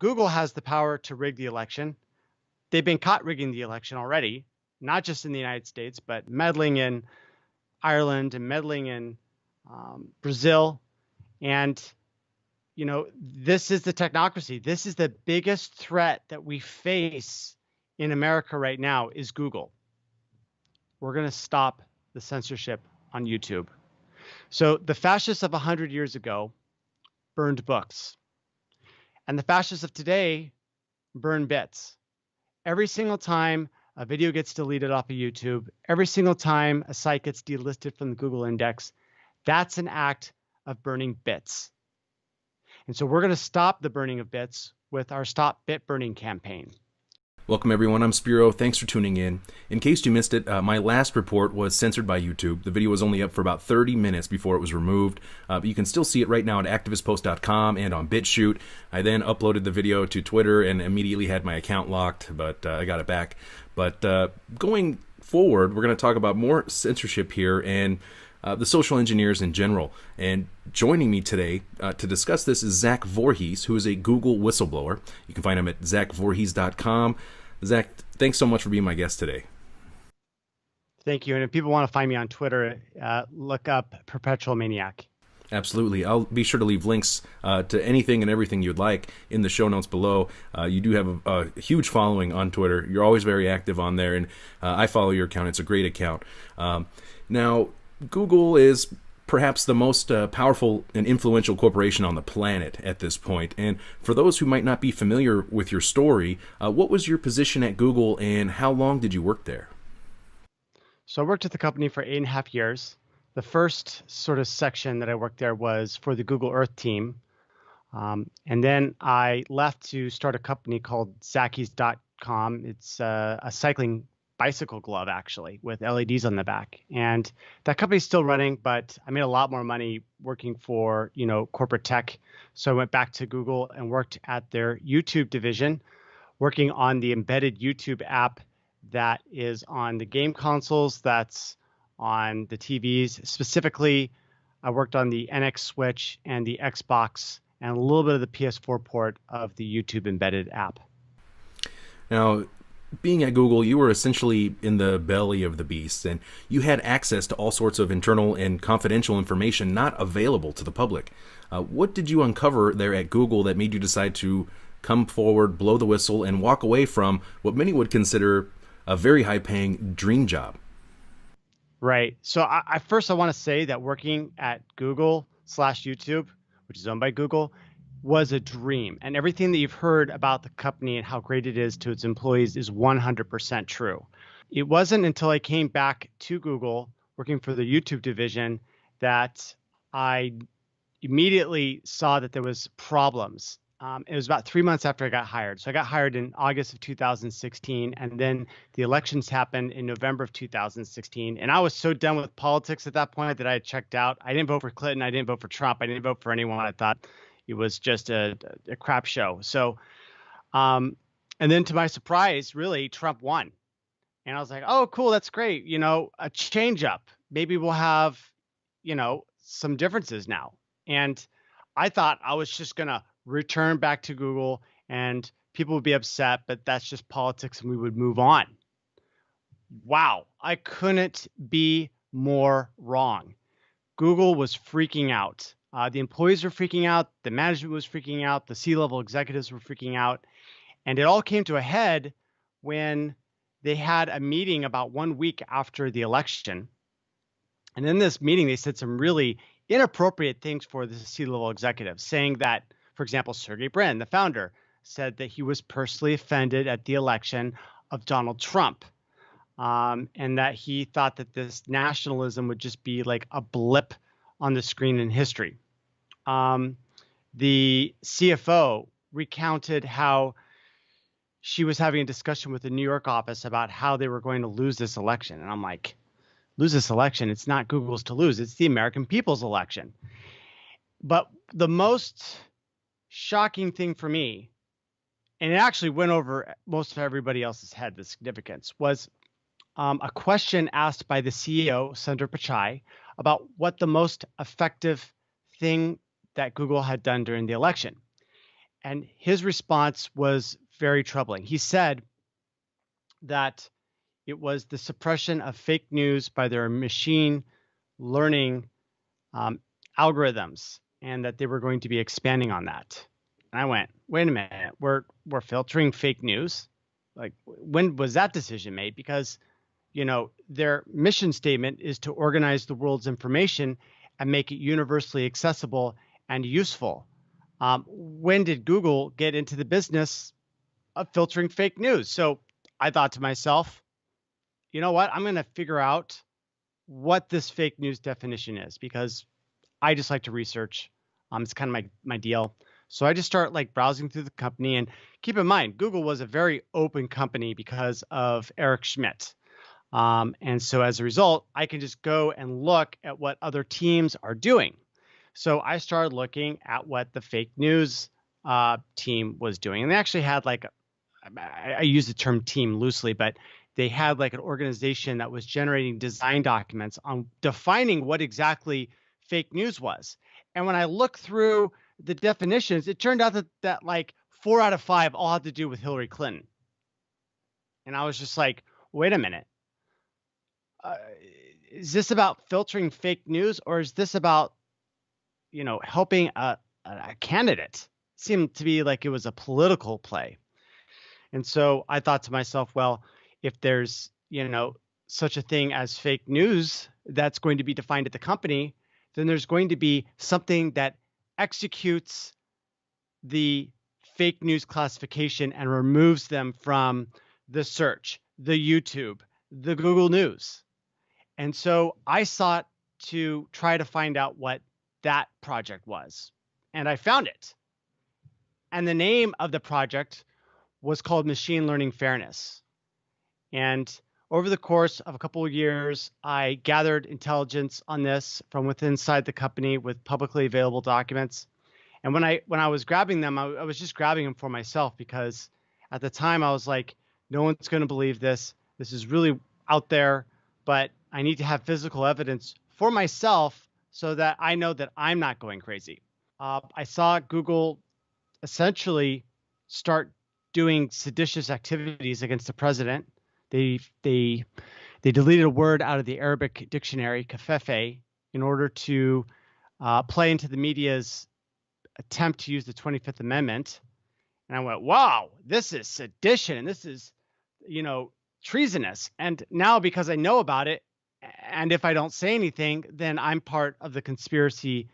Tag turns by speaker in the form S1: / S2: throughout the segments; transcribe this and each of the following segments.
S1: Google has the power to rig the election. They've been caught rigging the election already, not just in the United States, but meddling in Ireland and meddling in Brazil. And, you know, this is the technocracy. This is the biggest threat that we face in America right now is Google. We're going to stop the censorship on YouTube. So the fascists of 100 years ago burned books. And the fascists of today burn bits. Every single time a video gets deleted off of YouTube, every single time a site gets delisted from the Google index, that's an act of burning bits. And so we're going to stop the burning of bits with our Stop Bit Burning campaign.
S2: Welcome everyone, I'm Spiro. Thanks for tuning in. In case you missed it, my last report was censored by YouTube. The video was only up for about 30 minutes before it was removed, but you can still see it right now at activistpost.com and on BitChute. I then uploaded the video to Twitter and immediately had my account locked, but I got it back. But going forward, we're going to talk about more censorship here and the social engineers in general. And joining me today to discuss this is Zach Voorhees, who is a Google whistleblower. You can find him at zachvoorhees.com. Zach, thanks so much for being my guest today.
S1: Thank you. And if people want to find me on Twitter, look up Perpetual Maniac.
S2: Absolutely. I'll be sure to leave links to anything and everything you'd like in the show notes below. You do have a huge following on Twitter. You're always very active on there, and I follow your account. It's a great account. Now, Google is perhaps the most powerful and influential corporation on the planet at this point. And for those who might not be familiar with your story, what was your position at Google and how long did you work there?
S1: So I worked at the company for 8.5 years. The first sort of section that I worked there was for the Google Earth team. And then I left to start a company called Zackies.com. It's a cycling bicycle glove, actually, with LEDs on the back. And that company's still running, but I made a lot more money working for, corporate tech. So I went back to Google and worked at their YouTube division, working on the embedded YouTube app that is on the game consoles, that's on the TVs. Specifically, I worked on the NX Switch and the Xbox and a little bit of the PS4 port of the YouTube embedded app.
S2: Now, being at Google, you were essentially in the belly of the beast, and you had access to all sorts of internal and confidential information not available to the public. What did you uncover there at Google that made you decide to come forward, blow the whistle, and walk away from what many would consider a very high-paying dream job?
S1: Right. So I want to say that working at Google/YouTube, which is owned by Google, was a dream. And everything that you've heard about the company and how great it is to its employees is 100% true. It wasn't until I came back to Google working for the YouTube division that I immediately saw that there was problems. It was about 3 months after I got hired. So I got hired in August of 2016, and then the elections happened in November of 2016. And I was so done with politics at that point that I had checked out. I didn't vote for Clinton. I didn't vote for Trump. I didn't vote for anyone. I thought it was just a crap show. So, and then to my surprise, really, Trump won. And I was like, oh, cool, that's great. A change up. Maybe we'll have, some differences now. And I thought I was just going to return back to Google and people would be upset, but that's just politics and we would move on. Wow, I couldn't be more wrong. Google was freaking out. The employees were freaking out. The management was freaking out. The C-level executives were freaking out. And it all came to a head when they had a meeting about 1 week after the election. And in this meeting, they said some really inappropriate things for the C-level executives, saying that, for example, Sergey Brin, the founder, said that he was personally offended at the election of Donald Trump, and that he thought that this nationalism would just be like a blip on the screen in history. The CFO recounted how she was having a discussion with the New York office about how they were going to lose this election. And I'm like, lose this election? It's not Google's to lose. It's the American people's election. But the most shocking thing for me, and it actually went over most of everybody else's head, the significance, was a question asked by the CEO, Sundar Pichai, about what the most effective thing that Google had done during the election. And his response was very troubling. He said that it was the suppression of fake news by their machine learning algorithms, and that they were going to be expanding on that. And I went, wait a minute, we're filtering fake news? Like, when was that decision made? Because, their mission statement is to organize the world's information and make it universally accessible and useful. When did Google get into the business of filtering fake news? So I thought to myself, you know what? I'm going to figure out what this fake news definition is, because I just like to research. It's kind of my deal. So I just start like browsing through the company, and keep in mind, Google was a very open company because of Eric Schmidt. And so as a result, I can just go and look at what other teams are doing. So I started looking at what the fake news team was doing. And they actually had I use the term team loosely, but they had like an organization that was generating design documents on defining what exactly fake news was. And when I looked through the definitions, it turned out that like 4 out of 5 all had to do with Hillary Clinton. And I was just like, wait a minute. Is this about filtering fake news, or is this about, helping a candidate? It seemed to be like it was a political play. And so I thought to myself, well, if there's, such a thing as fake news that's going to be defined at the company, then there's going to be something that executes the fake news classification and removes them from the search, the YouTube, the Google News. And so I sought to try to find out what that project was. And I found it. And the name of the project was called Machine Learning Fairness. And over the course of a couple of years, I gathered intelligence on this from within inside the company with publicly available documents. And when I was grabbing them, I was just grabbing them for myself, because at the time I was like, no one's going to believe this. This is really out there, but I need to have physical evidence for myself so that I know that I'm not going crazy. I saw Google essentially start doing seditious activities against the president. They deleted a word out of the Arabic dictionary, kafefe, in order to play into the media's attempt to use the 25th Amendment. And I went, wow, this is sedition, and this is, treasonous. And now, because I know about it, and if I don't say anything, then I'm part of the conspiracy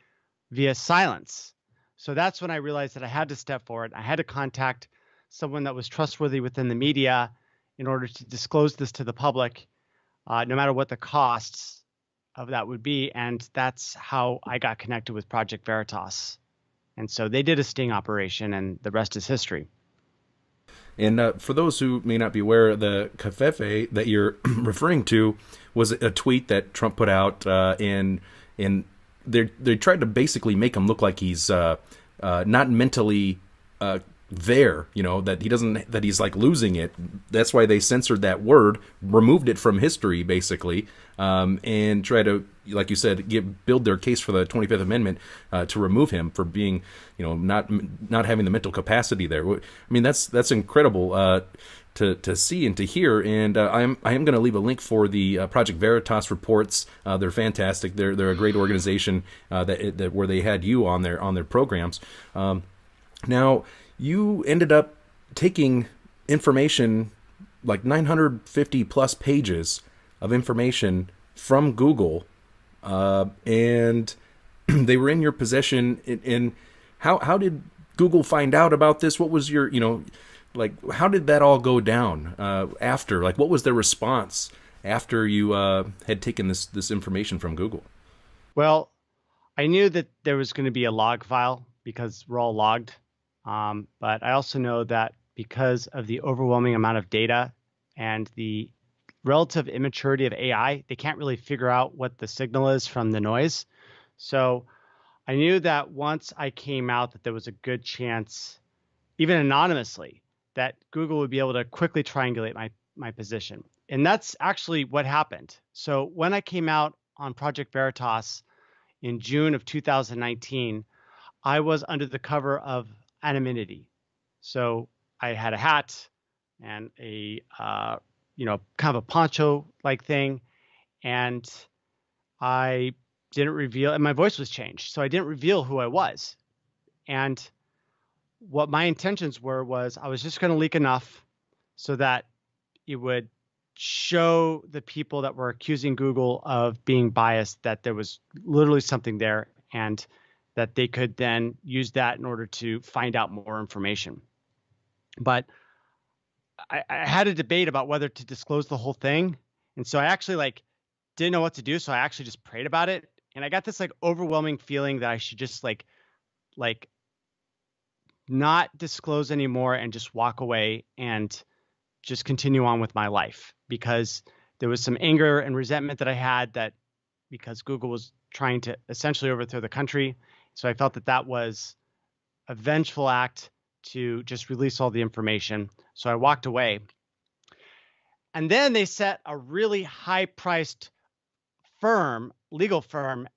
S1: via silence. So that's when I realized that I had to step forward. I had to contact someone that was trustworthy within the media in order to disclose this to the public, no matter what the costs of that would be. And that's how I got connected with Project Veritas. And so they did a sting operation, and the rest is history.
S2: And for those who may not be aware, the kafefe that you're referring to was a tweet that Trump put out, and they tried to basically make him look like he's not mentally there, that he's like losing it. That's why they censored that word, removed it from history, basically, and try to, like you said, build their case for the 25th Amendment to remove him for being, not having the mental capacity there. I mean, that's incredible to see and to hear. And I am going to leave a link for the Project Veritas reports. They're fantastic. They're a great organization that where they had you on their programs. Now, you ended up taking information, like 950 plus pages of information from Google, and they were in your possession. And how did Google find out about this? What was your, how did that all go down after? Like, what was their response after you had taken this information from Google?
S1: Well, I knew that there was going to be a log file because we're all logged. But I also know that because of the overwhelming amount of data and the relative immaturity of AI, they can't really figure out what the signal is from the noise. So I knew that once I came out, that there was a good chance, even anonymously, that Google would be able to quickly triangulate my position. And that's actually what happened. So when I came out on Project Veritas in June of 2019, I was under the cover of anonymity. So I had a hat and a, kind of a poncho like thing. And I didn't reveal, and my voice was changed. So I didn't reveal who I was. And what my intentions was I was just going to leak enough so that it would show the people that were accusing Google of being biased that there was literally something there, and that they could then use that in order to find out more information. But I had a debate about whether to disclose the whole thing. And so I actually didn't know what to do. So I actually just prayed about it. And I got this overwhelming feeling that I should just like not disclose anymore and just walk away and just continue on with my life, because there was some anger and resentment that I had, that because Google was trying to essentially overthrow the country. So I felt that that was a vengeful act to just release all the information. So I walked away. And then they set a really high-priced legal firm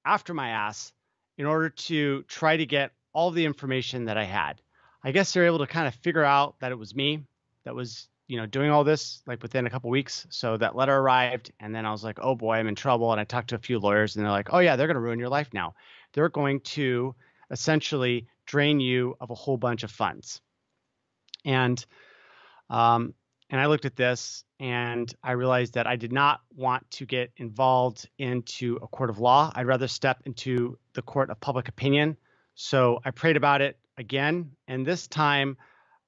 S1: after my ass in order to try to get all the information that I had. I guess they're able to kind of figure out that it was me that was, doing all this within a couple weeks. So that letter arrived, and then I was like, oh boy, I'm in trouble. And I talked to a few lawyers, and they're like, oh yeah, they're going to ruin your life now. They're going to essentially drain you of a whole bunch of funds. And I looked at this and I realized that I did not want to get involved into a court of law. I'd rather step into the court of public opinion. So I prayed about it again. And this time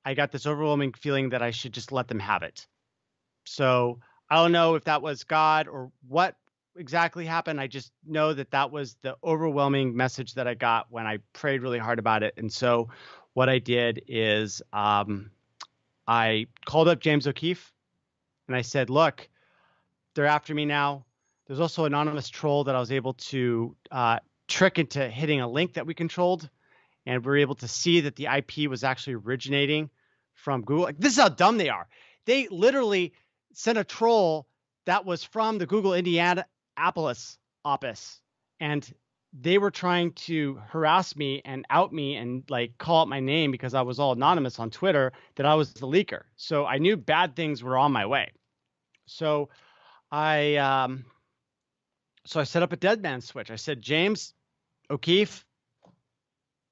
S1: I got this overwhelming feeling that I should just let them have it. So I don't know if that was God or what exactly happened. I just know that that was the overwhelming message that I got when I prayed really hard about it. And so what I did is I called up James O'Keefe and I said, look, they're after me now. There's also an anonymous troll that I was able to trick into hitting a link that we controlled. And we were able to see that the IP was actually originating from Google. This is how dumb they are. They literally sent a troll that was from the Google Indianapolis office. And they were trying to harass me and out me and call out my name because I was all anonymous on Twitter, that I was the leaker. So I knew bad things were on my way. So I set up a dead man switch. I said, James O'Keefe,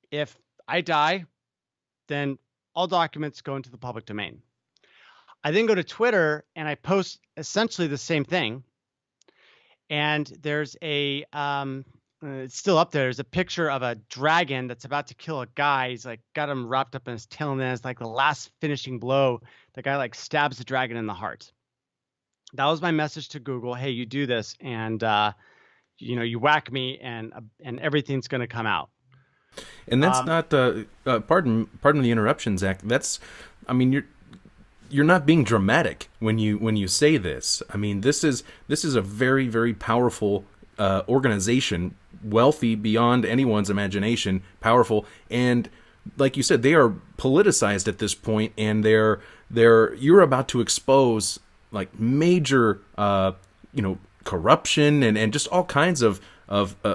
S1: if I die, then all documents go into the public domain. I then go to Twitter and I post essentially the same thing. And there's a it's still up there. There's a picture of a dragon that's about to kill a guy. He's got him wrapped up in his tail, and then it's the last finishing blow. The guy stabs the dragon in the heart. That was my message to Google. Hey, you do this, and you whack me, and everything's going to come out.
S2: And that's not. Pardon the interruption, Zach. That's. I mean, you're not being dramatic when you say this. I mean, this is a very, very powerful organization, wealthy beyond anyone's imagination, powerful, and like you said, they are politicized at this point, and you're about to expose major corruption and just all kinds of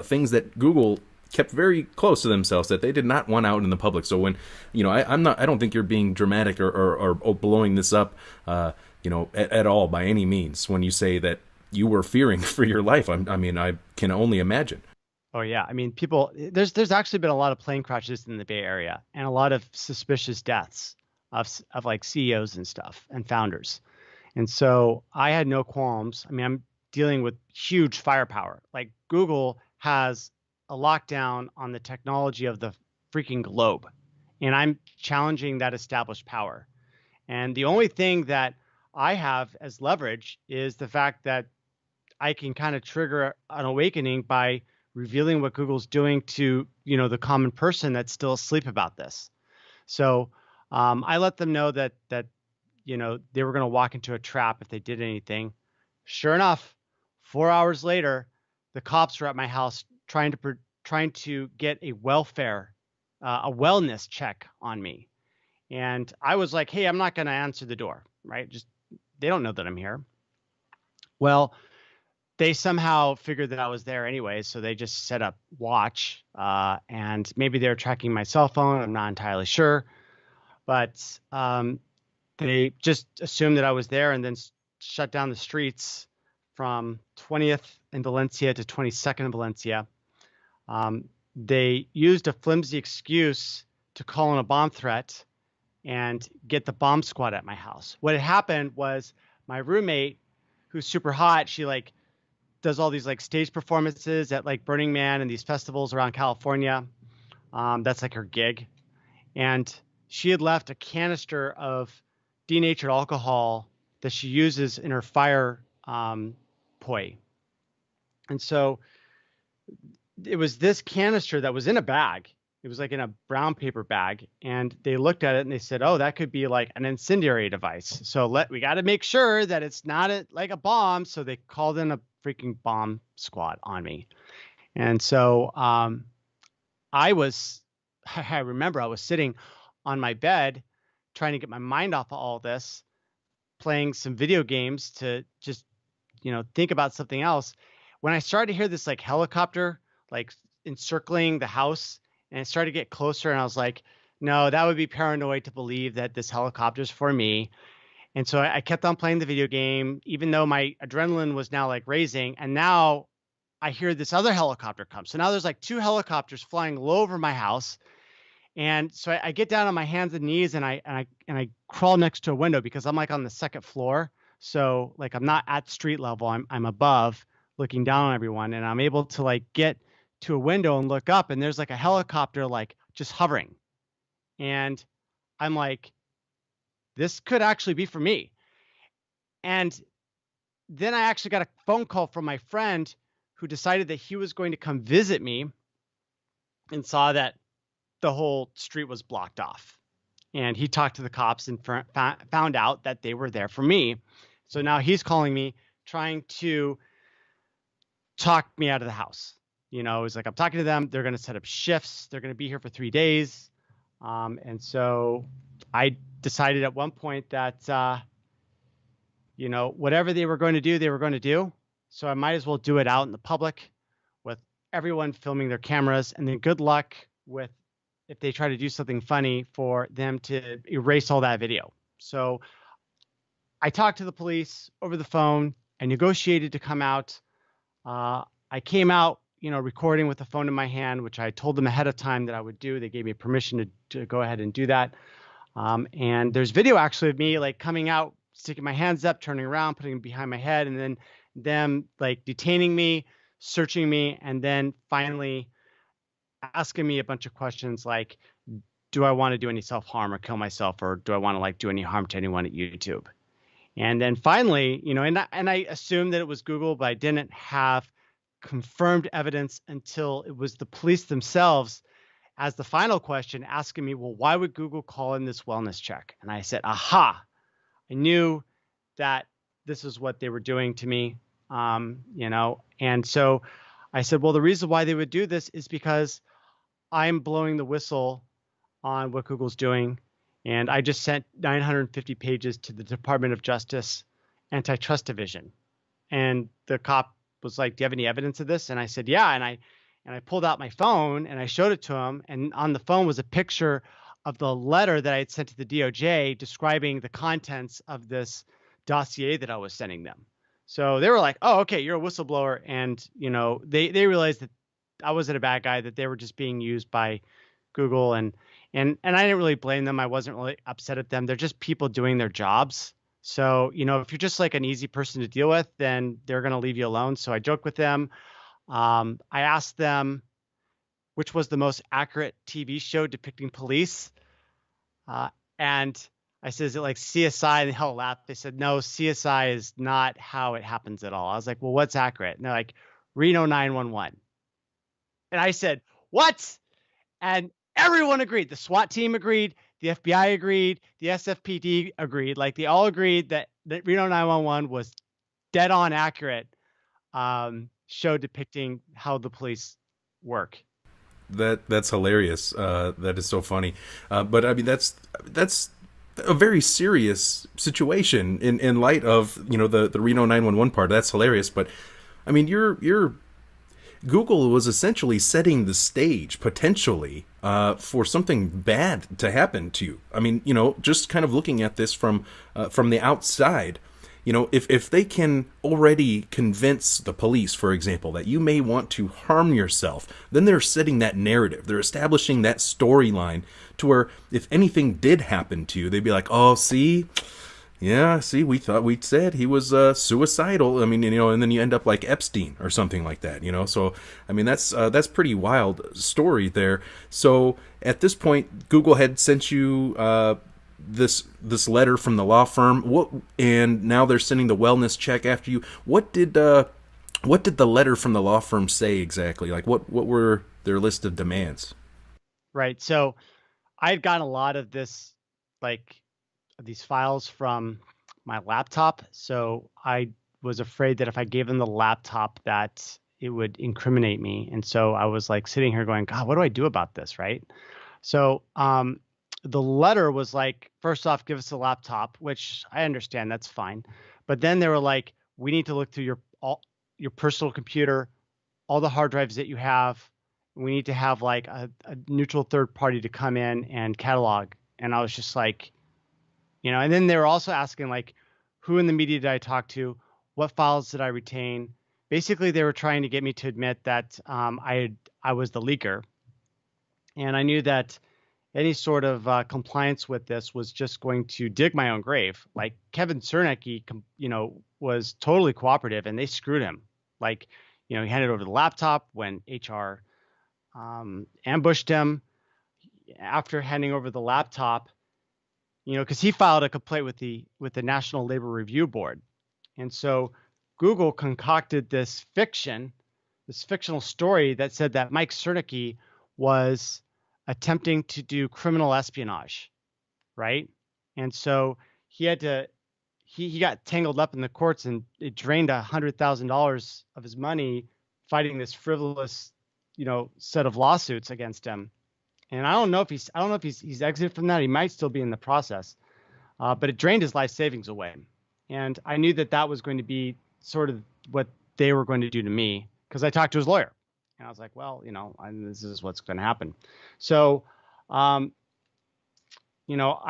S2: things that Google kept very close to themselves, that they did not want out in the public. So when I don't think you're being dramatic or blowing this up at all by any means when you say that you were fearing for your life. I mean, I can only imagine.
S1: Oh yeah, I mean, there's actually been a lot of plane crashes in the Bay Area and a lot of suspicious deaths of CEOs and stuff and founders. And so I had no qualms. I mean, I'm dealing with huge firepower. Google has a lockdown on the technology of the freaking globe, and I'm challenging that established power. And the only thing that I have as leverage is the fact that I can kind of trigger an awakening by revealing what Google's doing to, the common person that's still asleep about this. So I let them know that they were going to walk into a trap if they did anything. Sure enough, 4 hours later, the cops were at my house trying to get a wellness check on me. And I was like, hey, I'm not going to answer the door, right? They don't know that I'm here. Well, they somehow figured that I was there anyway, so they just set up watch, and maybe they were tracking my cell phone. I'm not entirely sure, but they just assumed that I was there and then shut down the streets from 20th in Valencia to 22nd in Valencia. They used a flimsy excuse to call in a bomb threat and get the bomb squad at my house. What had happened was my roommate, who's super hot, she like does all these like stage performances at like Burning Man and these festivals around California. That's like her gig. And she had left a canister of denatured alcohol that she uses in her fire poi. And so it was this canister that was in a bag. It was like in a brown paper bag. And they looked at it and they said, oh, that could be like an incendiary device. So we got to make sure that it's not like a bomb. So they called in a freaking bomb squad on me. And so I remember I was sitting on my bed trying to get my mind off of all this, playing some video games to just, think about something else. When I started to hear this like helicopter, like encircling the house, and it started to get closer, and I was like, no, that would be paranoid to believe that this helicopter's for me. And so I kept on playing the video game, even though my adrenaline was now like raising. And now I hear this other helicopter come. So now there's like 2 helicopters flying low over my house. And so I get down on my hands and knees and I crawl next to a window because I'm like on the 2nd floor. So like I'm not at street level. I'm above looking down on everyone, and I'm able to like get to a window and look up, and there's like a helicopter like just hovering. And I'm like, this could actually be for me. And then I actually got a phone call from my friend who decided that he was going to come visit me and saw that the whole street was blocked off. And he talked to the cops and found out that they were there for me. So now he's calling me, trying to talk me out of the house. It's like, I'm talking to them. They're going to set up shifts. They're going to be here for 3 days. And so I decided at one point that, whatever they were going to do, they were going to do. So I might as well do it out in the public with everyone filming their cameras. And then good luck with if they try to do something funny for them to erase all that video. So I talked to the police over the phone. I negotiated to come out. I came out, recording with the phone in my hand, which I told them ahead of time that I would do. They gave me permission to go ahead and do that. And there's video actually of me like coming out, sticking my hands up, turning around, putting them behind my head, and then them like detaining me, searching me, and then finally asking me a bunch of questions like, do I want to do any self-harm or kill myself, or do I want to like do any harm to anyone at YouTube? And then finally, and I assumed that it was Google, but I didn't have confirmed evidence until it was the police themselves as the final question asking me, well, why would Google call in this wellness check? And I said, aha, I knew that this is what they were doing to me, and so I said, well, the reason why they would do this is because I'm blowing the whistle on what Google's doing. And I just sent 950 pages to the Department of Justice Antitrust Division. And the cop was like, do you have any evidence of this? And I said, yeah. And I pulled out my phone and I showed it to him. And on the phone was a picture of the letter that I had sent to the DOJ describing the contents of this dossier that I was sending them. So they were like, oh, okay, you're a whistleblower. And, they realized that I wasn't a bad guy, that they were just being used by Google. And I didn't really blame them. I wasn't really upset at them. They're just people doing their jobs. So, if you're just like an easy person to deal with, then they're going to leave you alone. So I joked with them. I asked them which was the most accurate TV show depicting police. And I said, is it like CSI? And they all laughed. They said, no, CSI is not how it happens at all. I was like, well, what's accurate? And they're like, Reno 911. And I said, what? And everyone agreed. The SWAT team agreed. The FBI agreed. The SFPD agreed. Like they all agreed that Reno 911 was dead on accurate show depicting how the police work.
S2: That's hilarious. That is so funny. But I mean, that's a very serious situation in light of the Reno 911 part. That's hilarious. But I mean, you're Google was essentially setting the stage potentially for something bad to happen to you. I mean, just kind of looking at this from the outside, if they can already convince the police, for example, that you may want to harm yourself, then they're setting that narrative. They're establishing that storyline to where if anything did happen to you, they'd be like, "Oh, see." Yeah, see, we said he was suicidal. I mean, and then you end up like Epstein or something like that, So, I mean, that's pretty wild story there. So, at this point, Google had sent you this letter from the law firm. And now they're sending the wellness check after you. What did the letter from the law firm say exactly? Like, what were their list of demands?
S1: Right. So, I had gotten a lot of this, like, these files from my laptop. So I was afraid that if I gave them the laptop that it would incriminate me. And so I was like sitting here going, God, what do I do about this? Right. So the letter was like, first off, give us a laptop, which I understand, that's fine. But then they were like, we need to look through your personal computer, all the hard drives that you have. We need to have like a neutral third party to come in and catalog. And I was just like, and then they were also asking like, who in the media did I talk to? What files did I retain? Basically, they were trying to get me to admit that I was the leaker. And I knew that any sort of compliance with this was just going to dig my own grave. Like Kevin Cernecki, was totally cooperative and they screwed him. Like, he handed over the laptop when HR ambushed him. After handing over the laptop, because he filed a complaint with the National Labor Review Board. And so Google concocted this fictional story that said that Mike Cernecki was attempting to do criminal espionage, right? And so he got tangled up in the courts and it drained $100,000 of his money fighting this frivolous, set of lawsuits against him. And I don't know if he's exited from that. He might still be in the process, but it drained his life savings away. And I knew that was going to be sort of what they were going to do to me because I talked to his lawyer, and I was like, well, this is what's going to happen. So, I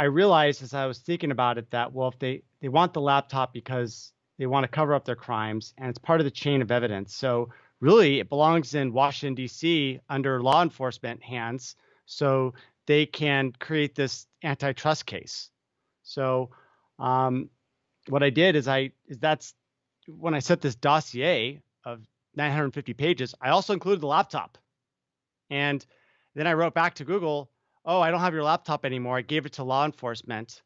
S1: realized as I was thinking about it that, well, if they want the laptop because they want to cover up their crimes, and it's part of the chain of evidence. So really, it belongs in Washington D.C. under law enforcement hands. So they can create this antitrust case. So what I did is that's when I set this dossier of 950 pages, I also included the laptop. And then I wrote back to Google, oh, I don't have your laptop anymore. I gave it to law enforcement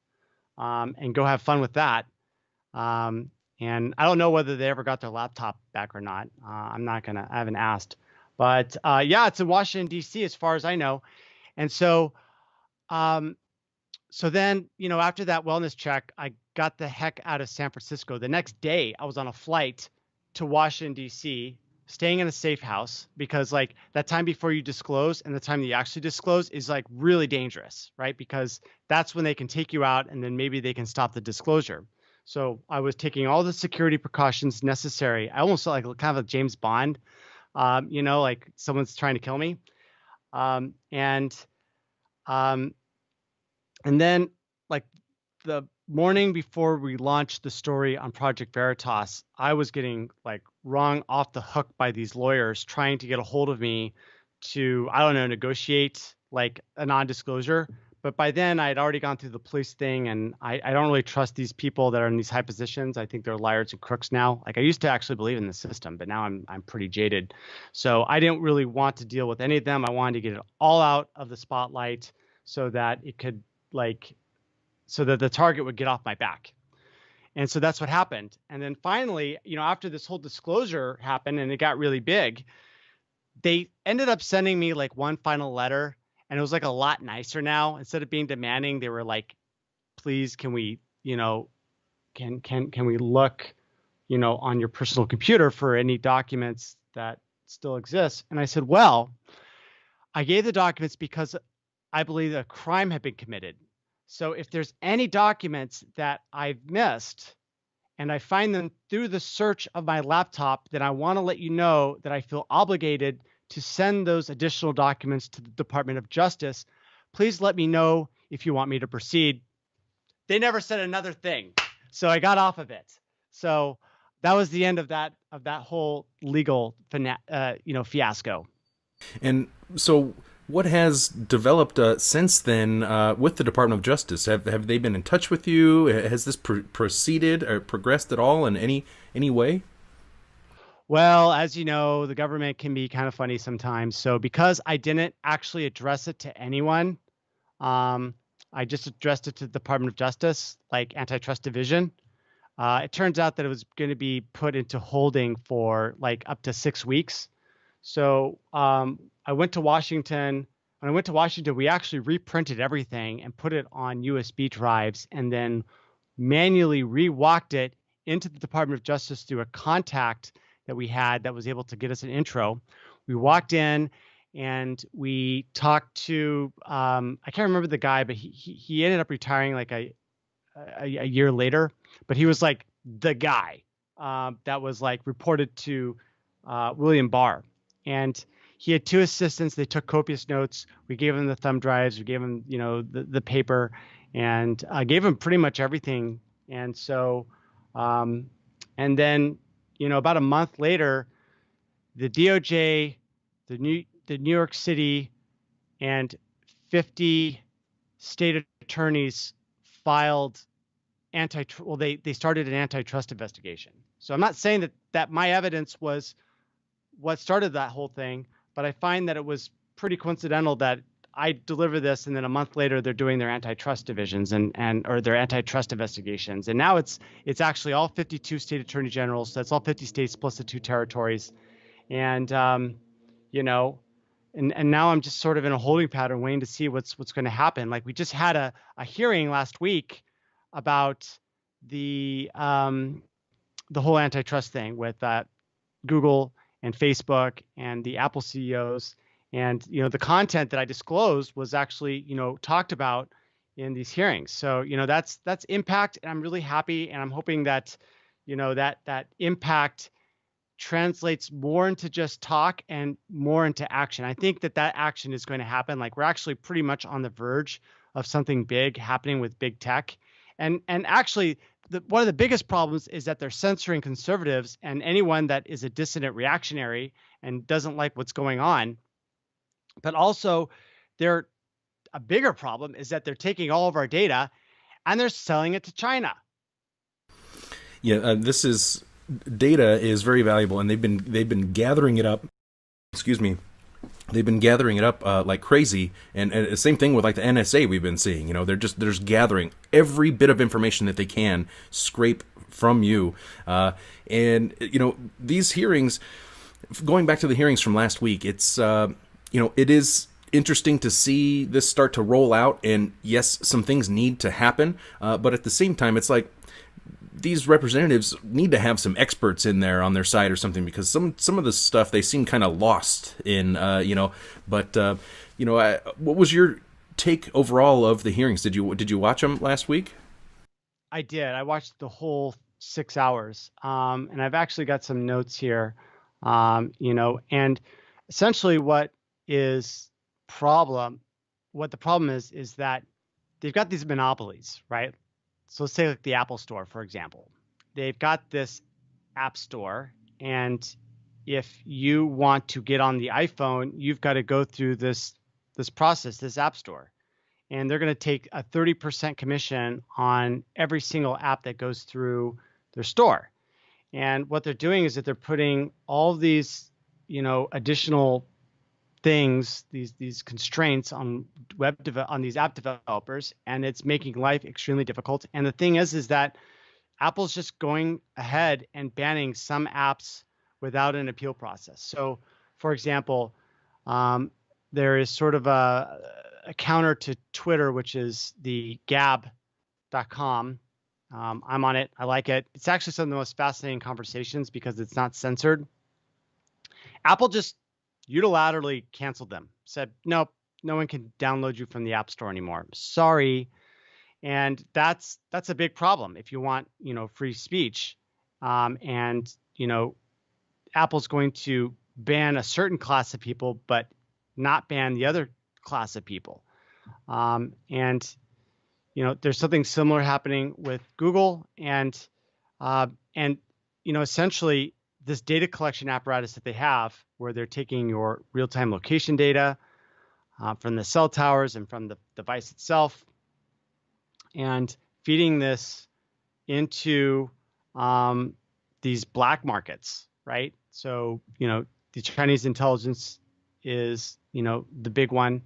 S1: and go have fun with that. And I don't know whether they ever got their laptop back or not. I haven't asked. But yeah, it's in Washington, D.C. as far as I know. And so, so then, after that wellness check, I got the heck out of San Francisco. The next day, I was on a flight to Washington, D.C., staying in a safe house because like that time before you disclose and the time that you actually disclose is like really dangerous, right? Because that's when they can take you out and then maybe they can stop the disclosure. So I was taking all the security precautions necessary. I almost felt like kind of a James Bond, like someone's trying to kill me. And then like the morning before we launched the story on Project Veritas, I was getting like wrung off the hook by these lawyers trying to get a hold of me to, I don't know, negotiate like a non-disclosure. But by then I had already gone through the police thing, and I don't really trust these people that are in these high positions. I think they're liars and crooks now. Like I used to actually believe in the system, but now I'm pretty jaded. So I didn't really want to deal with any of them. I wanted to get it all out of the spotlight so that it could so that the target would get off my back. And so that's what happened. And then finally, after this whole disclosure happened and it got really big, they ended up sending me like one final letter. And it was like a lot nicer now. Instead of being demanding, they were like, please, can we, can we look, on your personal computer for any documents that still exist? And I said, well, I gave the documents because I believe a crime had been committed. So if there's any documents that I've missed and I find them through the search of my laptop, then I want to let you know that I feel obligated to send those additional documents to the Department of Justice. Please let me know if you want me to proceed. They never said another thing, so I got off of it. So that was the end of that whole legal fiasco.
S2: And so, what has developed since then with the Department of Justice? Have they been in touch with you? Has this proceeded or progressed at all in any way?
S1: Well, as you know, the government can be kind of funny sometimes. So because I didn't actually address it to anyone, I just addressed it to the Department of Justice, like Antitrust Division. It turns out that it was going to be put into holding for like up to 6 weeks. So I went to Washington. When I went to Washington, we actually reprinted everything and put it on USB drives and then manually rewalked it into the Department of Justice through a contact that we had that was able to get us an intro. We walked in and we talked to, I can't remember the guy, but he ended up retiring like a year later, but he was like the guy that was like reported to William Barr. And he had 2 assistants. They took copious notes. We gave him the thumb drives. We gave him, the paper, and gave him pretty much everything. And so, and then, about a month later, the DOJ, the New York City, and 50 state attorneys filed they started an antitrust investigation. So I'm not saying that my evidence was what started that whole thing, but I find that it was pretty coincidental that I deliver this, and then a month later they're doing their antitrust divisions or their antitrust investigations. And now it's actually all 52 state attorney generals. That's all 50 states plus the 2 territories. And and now I'm just sort of in a holding pattern, waiting to see what's going to happen. Like we just had a hearing last week about the whole antitrust thing with Google and Facebook and the Apple CEOs. And, the content that I disclosed was actually, talked about in these hearings. So, that's impact. And I'm really happy. And I'm hoping that, that impact translates more into just talk and more into action. I think that action is going to happen. Like we're actually pretty much on the verge of something big happening with big tech. And actually, one of the biggest problems is that they're censoring conservatives and anyone that is a dissident reactionary and doesn't like what's going on. But also, a bigger problem is that they're taking all of our data and they're selling it to China.
S2: Yeah, data is very valuable, and they've been gathering it up. Excuse me. They've been gathering it up like crazy, and the same thing with like the NSA we've been seeing. They're just gathering every bit of information that they can scrape from you, and these hearings. Going back to the hearings from last week, it's it is interesting to see this start to roll out, and yes, some things need to happen, but at the same time, it's like these representatives need to have some experts in there on their side or something, because some of the stuff they seem kind of lost in, But what was your take overall of the hearings? Did you watch them last week?
S1: I did. I watched the whole 6 hours, and I've actually got some notes here. And essentially what the problem is that they've got these monopolies, right? So let's say like the Apple Store, for example. They've got this app store, and if you want to get on the iPhone, you've got to go through this process, this app store. And they're going to take a 30% commission on every single app that goes through their store. And what they're doing is that they're putting all of these, additional things, these constraints on on these app developers, and it's making life extremely difficult. And the thing is that Apple's just going ahead and banning some apps without an appeal process. So, for example, there is sort of a counter to Twitter, which is the gab.com. I'm on it. I like it. It's actually some of the most fascinating conversations because it's not censored. Apple just unilaterally canceled them, said, nope, no one can download you from the App Store anymore. Sorry. And that's a big problem if you want, free speech. And, Apple's going to ban a certain class of people, but not ban the other class of people. And there's something similar happening with Google, and essentially this data collection apparatus that they have, where they're taking your real-time location data from the cell towers and from the device itself, and feeding this into these black markets, right? So, the Chinese intelligence is, the big one,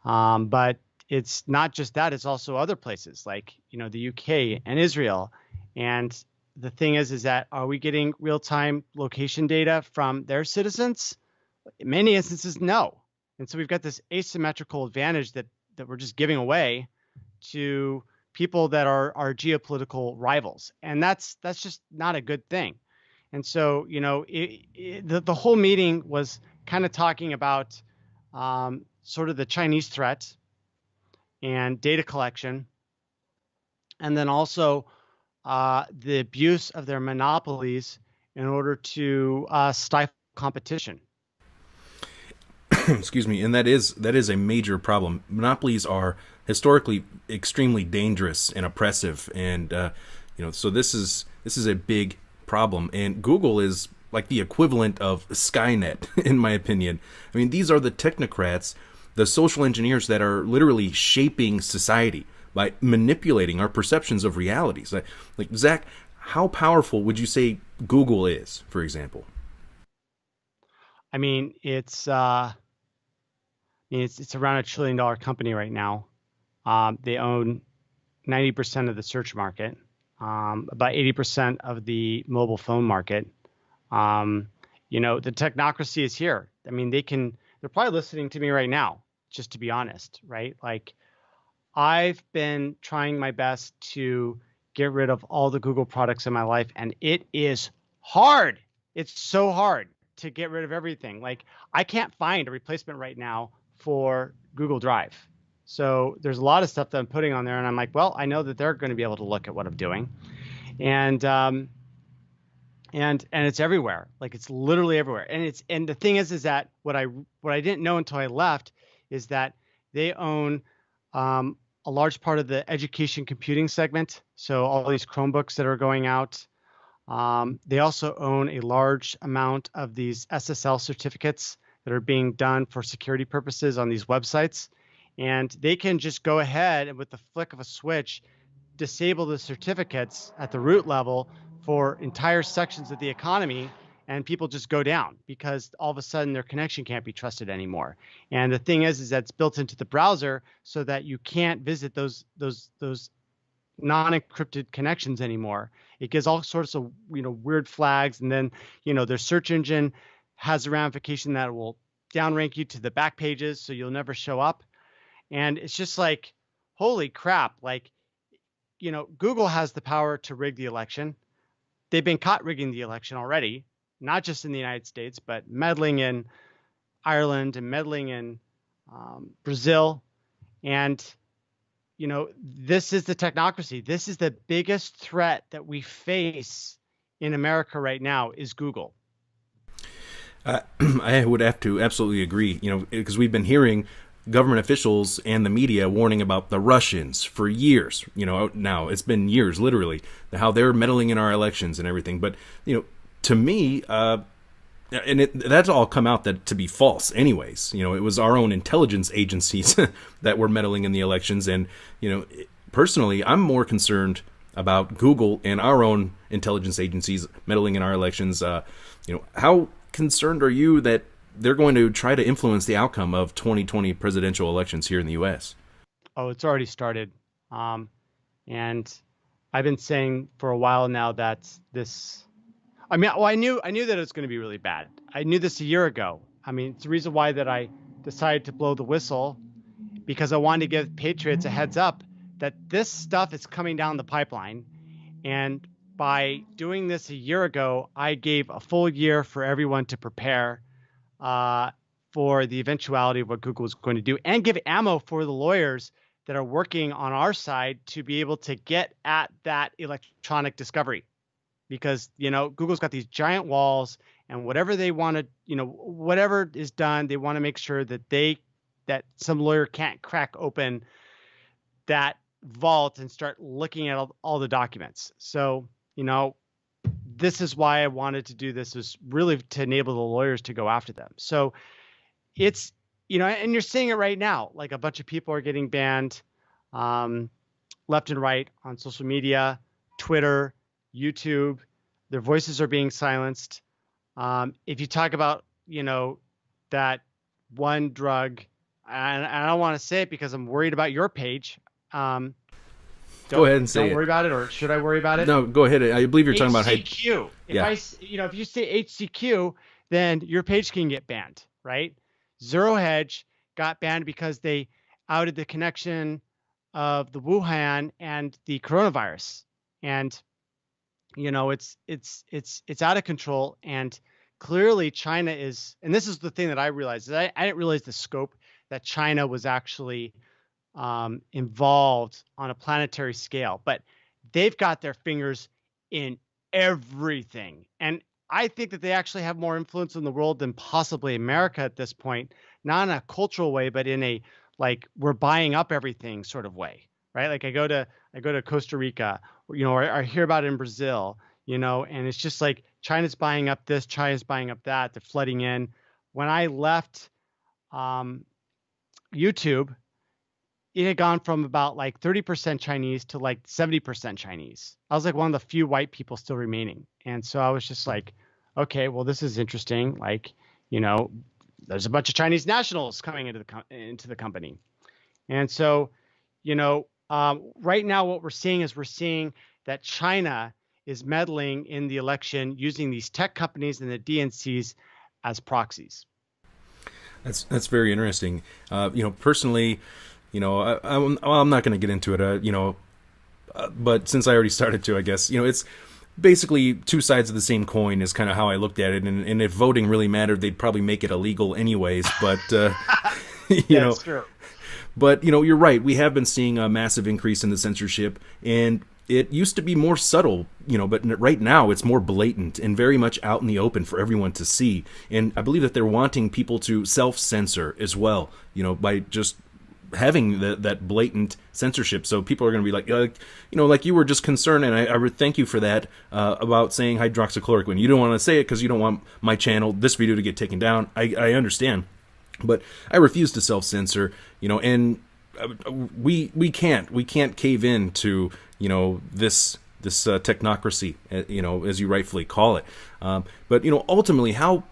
S1: but it's not just that, it's also other places like, the UK and Israel. And the thing is that, are we getting real-time location data from their citizens? In many instances, no. And so we've got this asymmetrical advantage that we're just giving away to people that are our geopolitical rivals. And that's just not a good thing. And so, the whole meeting was kind of talking about sort of the Chinese threat and data collection, and then also the abuse of their monopolies in order to stifle competition.
S2: Excuse me, and that is a major problem. Monopolies are historically extremely dangerous and oppressive, and so this is a big problem. And Google is like the equivalent of Skynet, in my opinion. I mean, these are the technocrats, the social engineers that are literally shaping society by manipulating our perceptions of realities. Like Zach, how powerful would you say Google is, for example?
S1: I mean, it's around $1 trillion company right now. They own 90% of the search market, about 80% of the mobile phone market. The technocracy is here. I mean, they're probably listening to me right now, just to be honest, right? Like, I've been trying my best to get rid of all the Google products in my life, and it is hard. It's so hard to get rid of everything. Like, I can't find a replacement right now for Google Drive. So there's a lot of stuff that I'm putting on there, and I'm like, well, I know that they're going to be able to look at what I'm doing, and it's everywhere. Like, it's literally everywhere. And the thing is that what I didn't know until I left is that they own a large part of the education computing segment. So all these Chromebooks that are going out. They also own a large amount of these SSL certificates that are being done for security purposes on these websites. And they can just go ahead and, with the flick of a switch, disable the certificates at the root level for entire sections of the economy, and people just go down because all of a sudden their connection can't be trusted anymore. And the thing is that it's built into the browser so that you can't visit those non-encrypted connections anymore. It gives all sorts of weird flags, and then their search engine has a ramification that will downrank you to the back pages, so you'll never show up. And it's just like, holy crap! Like, Google has the power to rig the election. They've been caught rigging the election already, not just in the United States, but meddling in Ireland and meddling in Brazil. And this is the technocracy. This is the biggest threat that we face in America right now, is Google.
S2: I would have to absolutely agree, because we've been hearing government officials and the media warning about the Russians for years. Now it's been years, literally, how they're meddling in our elections and everything. But, to me, that's all come out to be false anyways. It was our own intelligence agencies that were meddling in the elections. And, personally, I'm more concerned about Google and our own intelligence agencies meddling in our elections. How concerned are you that they're going to try to influence the outcome of 2020 presidential elections here in the U.S.?
S1: Oh, it's already started. And I've been saying for a while now that this, I knew that it was going to be really bad. I knew this a year ago. I mean, it's the reason why that I decided to blow the whistle, because I wanted to give patriots a heads up that this stuff is coming down the pipeline. And by doing this a year ago, I gave a full year for everyone to prepare for the eventuality of what Google was going to do, and give ammo for the lawyers that are working on our side to be able to get at that electronic discovery, because, Google's got these giant walls, and whatever they want to, whatever is done, they want to make sure that some lawyer can't crack open that vault and start looking at all the documents. So, this is why I wanted to do this, was really to enable the lawyers to go after them. So it's, and you're seeing it right now, like a bunch of people are getting banned left and right on social media, Twitter, YouTube. Their voices are being silenced. If you talk about, that one drug, and I don't want to say it because I'm worried about your page.
S2: Go ahead and say it.
S1: Don't worry about it, or should I worry about it?
S2: No, go ahead. I believe you're talking about
S1: HCQ. If you say HCQ, then your page can get banned, right? Zero Hedge got banned because they outed the connection of the Wuhan and the coronavirus, and it's out of control. And clearly, China is, and this is the thing that I realized, is I didn't realize the scope that China was actually involved on a planetary scale, but they've got their fingers in everything. And I think that they actually have more influence in the world than possibly America at this point, not in a cultural way, but in a, like, we're buying up everything sort of way, right? Like I go to Costa Rica, or I hear about it in Brazil, and it's just like China's buying up this, China's buying up that, they're flooding in. When I left YouTube, it had gone from about like 30% Chinese to like 70% Chinese. I was like one of the few white people still remaining. And so I was just like, okay, well, this is interesting. Like, there's a bunch of Chinese nationals coming into the company. And so, right now what we're seeing that China is meddling in the election using these tech companies and the DNCs as proxies.
S2: That's very interesting. Personally, I'm not going to get into it, but since I already started to, I guess, it's basically two sides of the same coin is kind of how I looked at it. And if voting really mattered, they'd probably make it illegal anyways. But,
S1: That's true.
S2: But, you're right. We have been seeing a massive increase in the censorship, and it used to be more subtle, but right now it's more blatant and very much out in the open for everyone to see. And I believe that they're wanting people to self-censor as well, by just having that blatant censorship. So people are going to be like, like you were just concerned, and I would thank you for that, about saying hydroxychloroquine. You don't want to say it because you don't want my channel, this video, to get taken down. I understand. But I refuse to self-censor, and we can't cave in to, this technocracy, as you rightfully call it. But, ultimately, how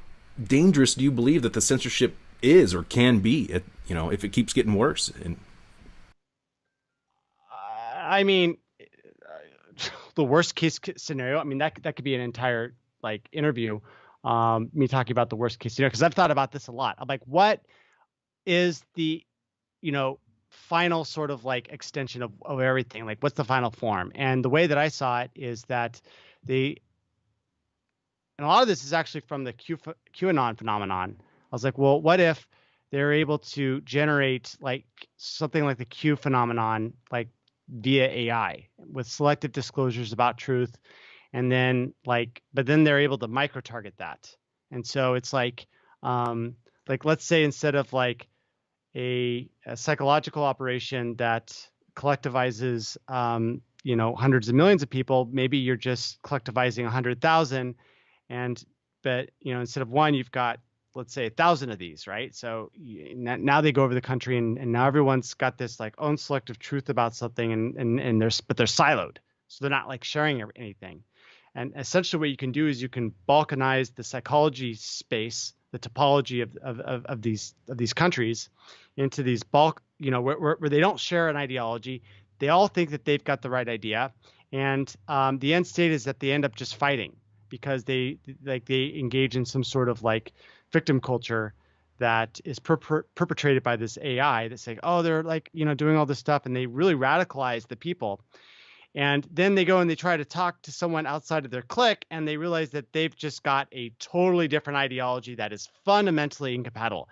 S2: dangerous do you believe that the censorship is or can be, if it keeps getting worse? And
S1: I mean, the worst case scenario, I mean, that could be an entire interview, me talking about the worst case scenario, because I've thought about this a lot. I'm like, what is the, final sort of extension of everything? Like, what's the final form? And the way that I saw it is that and a lot of this is actually from the QAnon phenomenon. I was like, well, what if they're able to generate something like the Q phenomenon, via AI with selective disclosures about truth. And then but then they're able to micro target that. And so it's let's say instead of a psychological operation that collectivizes, hundreds of millions of people, maybe you're just collectivizing 100,000. But instead of one, you've got, let's say, 1,000 of these, right? So now they go over the country, and now everyone's got this own selective truth about something, but they're siloed, so they're not sharing anything. And essentially, what you can do is you can balkanize the psychology space, the topology of these countries, into these bulk, where they don't share an ideology. They all think that they've got the right idea, and the end state is that they end up just fighting because they engage in some sort of victim culture that is perpetrated by this AI that's oh, they're doing all this stuff, and they really radicalize the people. And then they go and they try to talk to someone outside of their clique, and they realize that they've just got a totally different ideology that is fundamentally incompatible.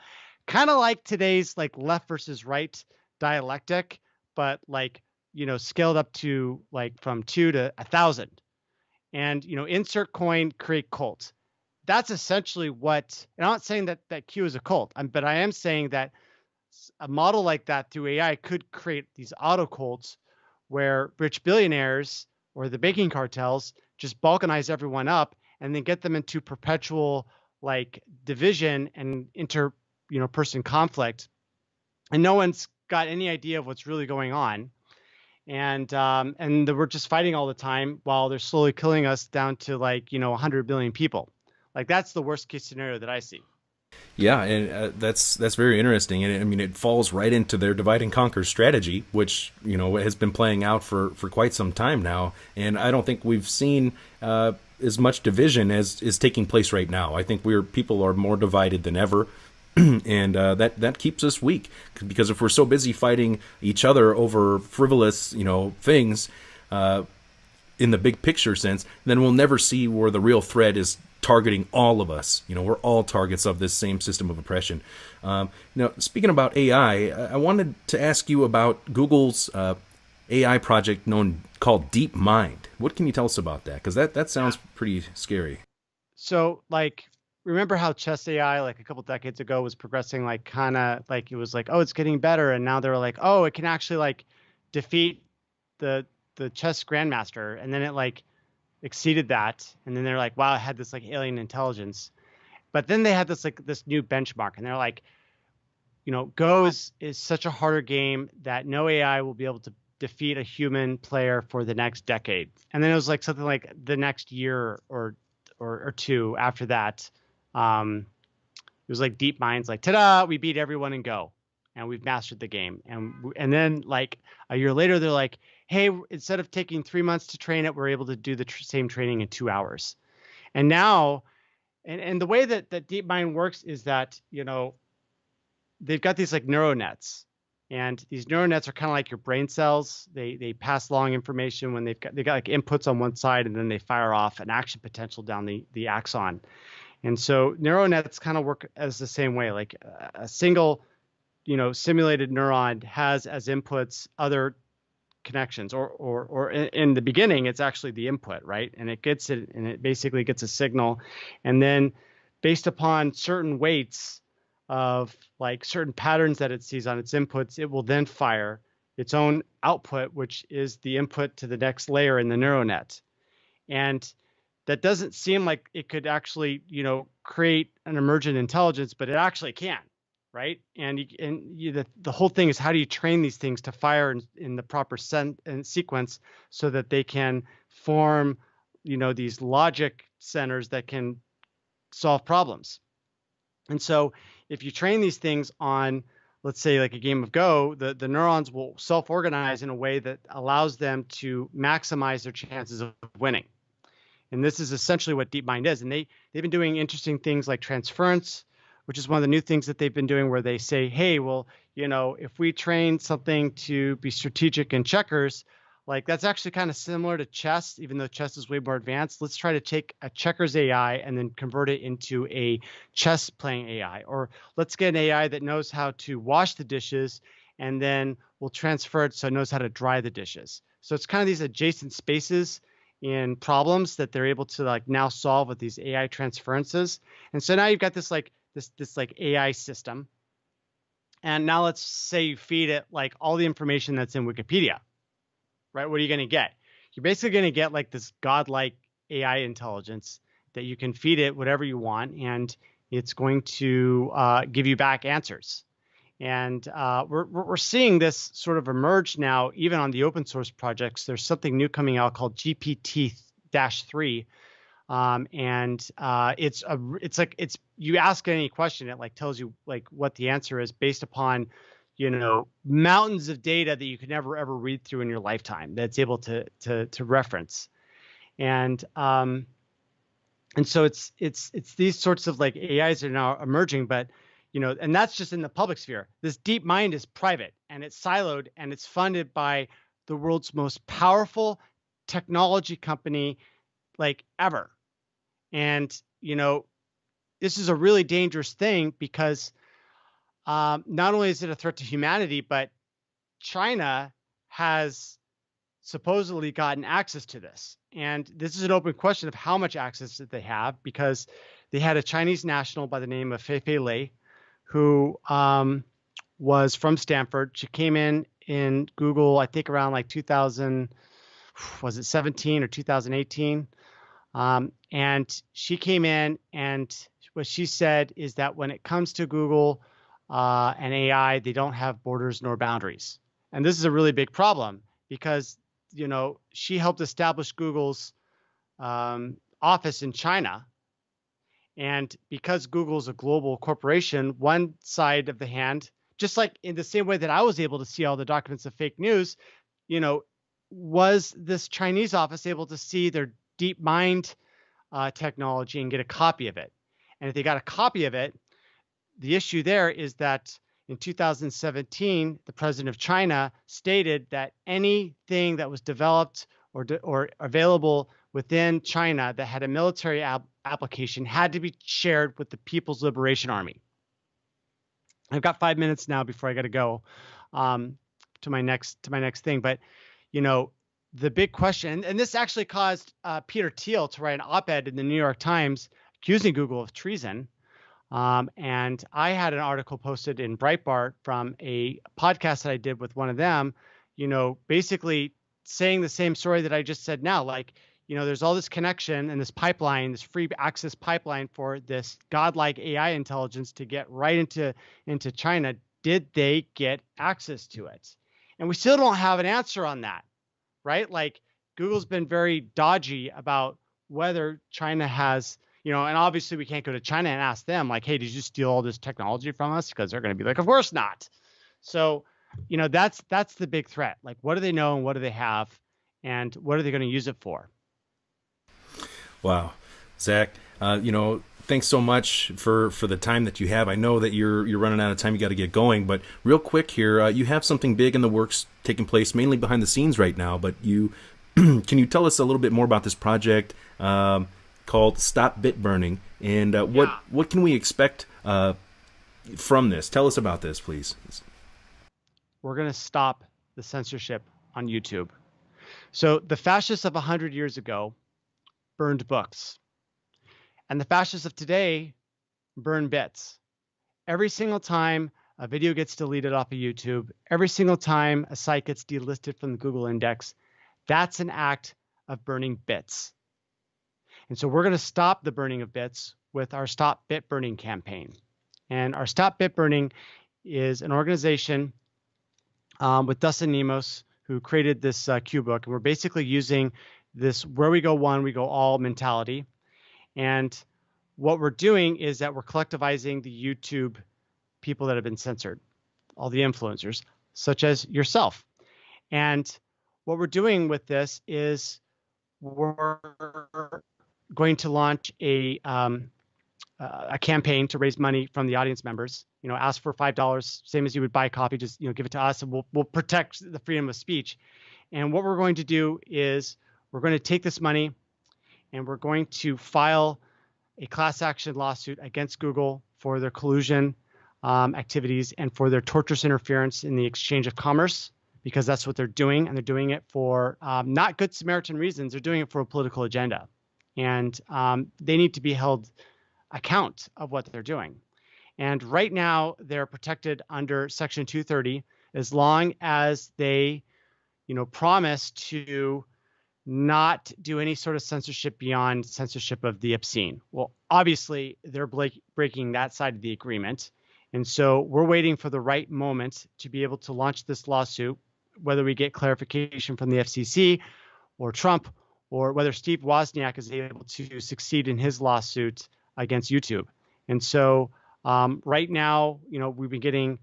S1: Kind of like today's left versus right dialectic, but like, scaled up to like from 2 to 1,000. And, insert coin, create cult. That's essentially what, and I'm not saying that Q is a cult, but I am saying that a model like that through AI could create these auto cults where rich billionaires or the banking cartels just balkanize everyone up and then get them into perpetual like division and person conflict, and no one's got any idea of what's really going on. And we're just fighting all the time while they're slowly killing us down to like 100 billion people. Like that's the worst case scenario that I see.
S2: Yeah, and that's very interesting, and I mean it falls right into their divide and conquer strategy, which has been playing out for quite some time now, and I don't think we've seen as much division as is taking place right now. I think people are more divided than ever. And that keeps us weak, because if we're so busy fighting each other over frivolous things in the big picture sense, then we'll never see where the real threat is targeting all of us. We're all targets of this same system of oppression. Now, speaking about AI, I wanted to ask you about Google's AI project called DeepMind. What can you tell us about that? Because that sounds pretty scary.
S1: So, like, remember how chess AI, like a couple decades ago, was progressing like kind of like it was like, oh, it's getting better, and now they're like, oh, it can actually like defeat the chess grandmaster, and then it like exceeded that, and then they're like, wow, it had this like alien intelligence. But then they had this new benchmark, and they're like, Go is such a harder game that no AI will be able to defeat a human player for the next decade. And then it was like something like the next year or two after that. It was like DeepMind's like, ta-da, we beat everyone in Go, and we've mastered the game. And then like a year later, they're like, hey, instead of taking 3 months to train it, we're able to do the same training in 2 hours. And now, and the way that DeepMind works is that, they've got these like neural nets, and these neural nets are kind of like your brain cells. They pass along information when they got like inputs on one side, and then they fire off an action potential down the axon. And so neural nets kind of work as the same way. Like a single, simulated neuron has as inputs other connections, or in the beginning, it's actually the input, right? And it basically gets a signal, and then based upon certain weights of like certain patterns that it sees on its inputs, it will then fire its own output, which is the input to the next layer in the neural net. And that doesn't seem like it could actually, create an emergent intelligence, but it actually can, right? And the whole thing is, how do you train these things to fire in the proper sequence so that they can form, these logic centers that can solve problems? And so if you train these things on, let's say, like a game of Go, the neurons will self-organize in a way that allows them to maximize their chances of winning. And this is essentially what DeepMind is. And they've been doing interesting things like transference, which is one of the new things that they've been doing, where they say, hey, well, if we train something to be strategic in checkers, like that's actually kind of similar to chess, even though chess is way more advanced. Let's try to take a checkers AI and then convert it into a chess playing AI. Or let's get an AI that knows how to wash the dishes, and then we'll transfer it so it knows how to dry the dishes. So it's kind of these adjacent spaces in problems that they're able to like now solve with these AI transferences. And so now you've got this like AI system. And now let's say you feed it like all the information that's in Wikipedia, right? What are you going to get? You're basically going to get like this godlike AI intelligence that you can feed it whatever you want, and it's going to give you back answers. And we're seeing this sort of emerge now, even on the open source projects. There's something new coming out called GPT-3, and it's you ask any question, it like tells you like what the answer is based upon mountains of data that you could never ever read through in your lifetime, that's able to reference. And so it's these sorts of like AIs are now emerging, but and that's just in the public sphere. This DeepMind is private, and it's siloed, and it's funded by the world's most powerful technology company like ever. And this is a really dangerous thing, because not only is it a threat to humanity, but China has supposedly gotten access to this. And this is an open question of how much access that they have, because they had a Chinese national by the name of Feifei Lei, who was from Stanford. She came in Google, I think around like 2000, was it 17 or 2018? And she came in, and what she said is that when it comes to Google and AI, they don't have borders nor boundaries. And this is a really big problem because, you know, she helped establish Google's office in China. And because Google's a global corporation, one side of the hand, just like in the same way that I was able to see all the documents of fake news, you know, was this Chinese office able to see their DeepMind technology and get a copy of it? And if they got a copy of it, the issue there is that in 2017, the president of China stated that anything that was developed or available within China that had a military application had to be shared with the People's Liberation Army. I've got 5 minutes now before I got to go to my next thing. But, you know, the big question, and this actually caused Peter Thiel to write an op-ed in the New York Times accusing Google of treason. And I had an article posted in Breitbart from a podcast that I did with one of them, you know, basically saying the same story that I just said now. Like, you know, there's all this connection and this pipeline, this free access pipeline for this godlike AI intelligence to get right into China. Did they get access to it? And we still don't have an answer on that, right? Like, Google's been very dodgy about whether China has, you know, and obviously we can't go to China and ask them like, hey, did you steal all this technology from us? Because they're going to be like, of course not. So, you know, that's the big threat. Like, what do they know and what do they have, and what are they going to use it for?
S2: Wow, Zach, you know, thanks so much for the time that you have. I know that you're running out of time. You got to get going, but real quick here, you have something big in the works taking place, mainly behind the scenes right now. But you can you tell us a little bit more about this project called Stop Bit Burning, and what can we expect from this? Tell us about this, please.
S1: We're going to stop the censorship on YouTube. So the fascists of 100 years ago burned books, and the fascists of today burn bits. Every single time a video gets deleted off of YouTube, every single time a site gets delisted from the Google index, that's an act of burning bits. And so we're going to stop the burning of bits with our Stop Bit Burning campaign. And our Stop Bit Burning is an organization with Dustin Nemos, who created this Q book. And we're basically using this where we go one, we go all mentality. And what we're doing is that we're collectivizing the YouTube people that have been censored, all the influencers, such as yourself. And what we're doing with this is we're going to launch a campaign to raise money from the audience members. You know, ask for $5, same as you would buy a copy. Just, you know, give it to us, and we'll protect the freedom of speech. And what we're going to do is we're going to take this money and we're going to file a class action lawsuit against Google for their collusion activities and for their torturous interference in the exchange of commerce, because that's what they're doing. And they're doing it for not good Samaritan reasons. They're doing it for a political agenda. And they need to be held account of what they're doing. And right now they're protected under Section 230 as long as they, you know, promise to not do any sort of censorship beyond censorship of the obscene. Well, obviously they're breaking that side of the agreement. And so we're waiting for the right moment to be able to launch this lawsuit, whether we get clarification from the FCC or Trump, or whether Steve Wozniak is able to succeed in his lawsuit against YouTube. And so right now, you know, we've been getting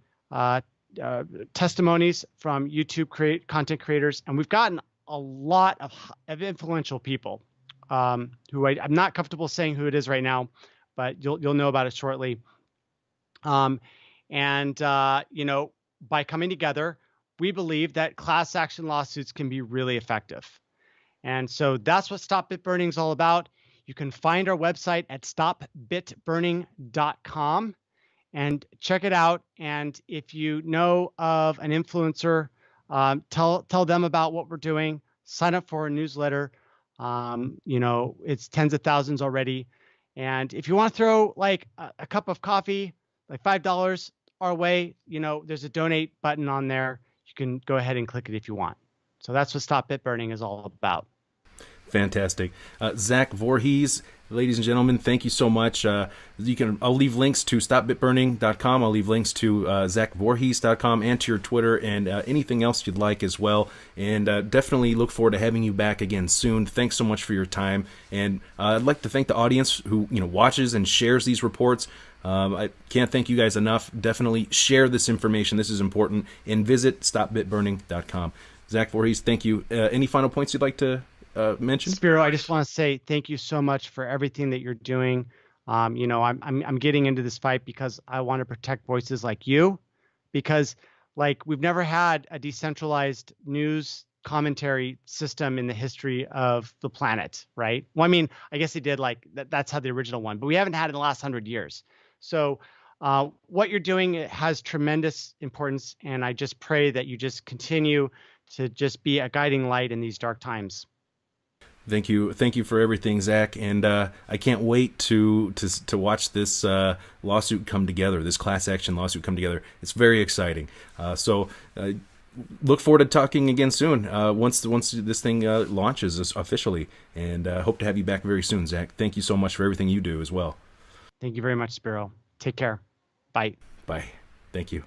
S1: testimonies from YouTube content creators, and we've gotten a lot of influential people who I'm not comfortable saying who it is right now, but you'll know about it shortly. You know, by coming together, we believe that class action lawsuits can be really effective. And so that's what Stop Bit Burning is all about. You can find our website at stopbitburning.com and check it out. And if you know of an influencer Tell them about what we're doing. Sign up for a newsletter. It's tens of thousands already. And if you want to throw like a cup of coffee, like $5 our way, there's a donate button on there. You can go ahead and click it if you want. So that's what Stop Bit Burning is all about.
S2: Fantastic. Zach Voorhees, ladies and gentlemen, thank you so much. I'll leave links to stopbitburning.com. I'll leave links to zachvoorhees.com and to your Twitter and anything else you'd like as well. And definitely look forward to having you back again soon. Thanks so much for your time. And I'd like to thank the audience who watches and shares these reports. I can't thank you guys enough. Definitely share this information. This is important. And visit stopbitburning.com. Zach Voorhees, thank you. Any final points you'd like to mention?
S1: Spiro, I just want to say thank you so much for everything that you're doing. I'm getting into this fight because I want to protect voices like you, because like we've never had a decentralized news commentary system in the history of the planet, right? Well, I mean, I guess they did, like that's how the original one, but we haven't had it in the last 100 years. So what you're doing has tremendous importance, and I just pray that you just continue to just be a guiding light in these dark times.
S2: Thank you for everything, Zach, and I can't wait to watch this lawsuit come together, this class action lawsuit come together. It's very exciting. So look forward to talking again soon once this thing launches officially, and hope to have you back very soon, Zach. Thank you so much for everything you do as well.
S1: Thank you very much, Spiro. Take care. Bye.
S2: Bye. Thank you.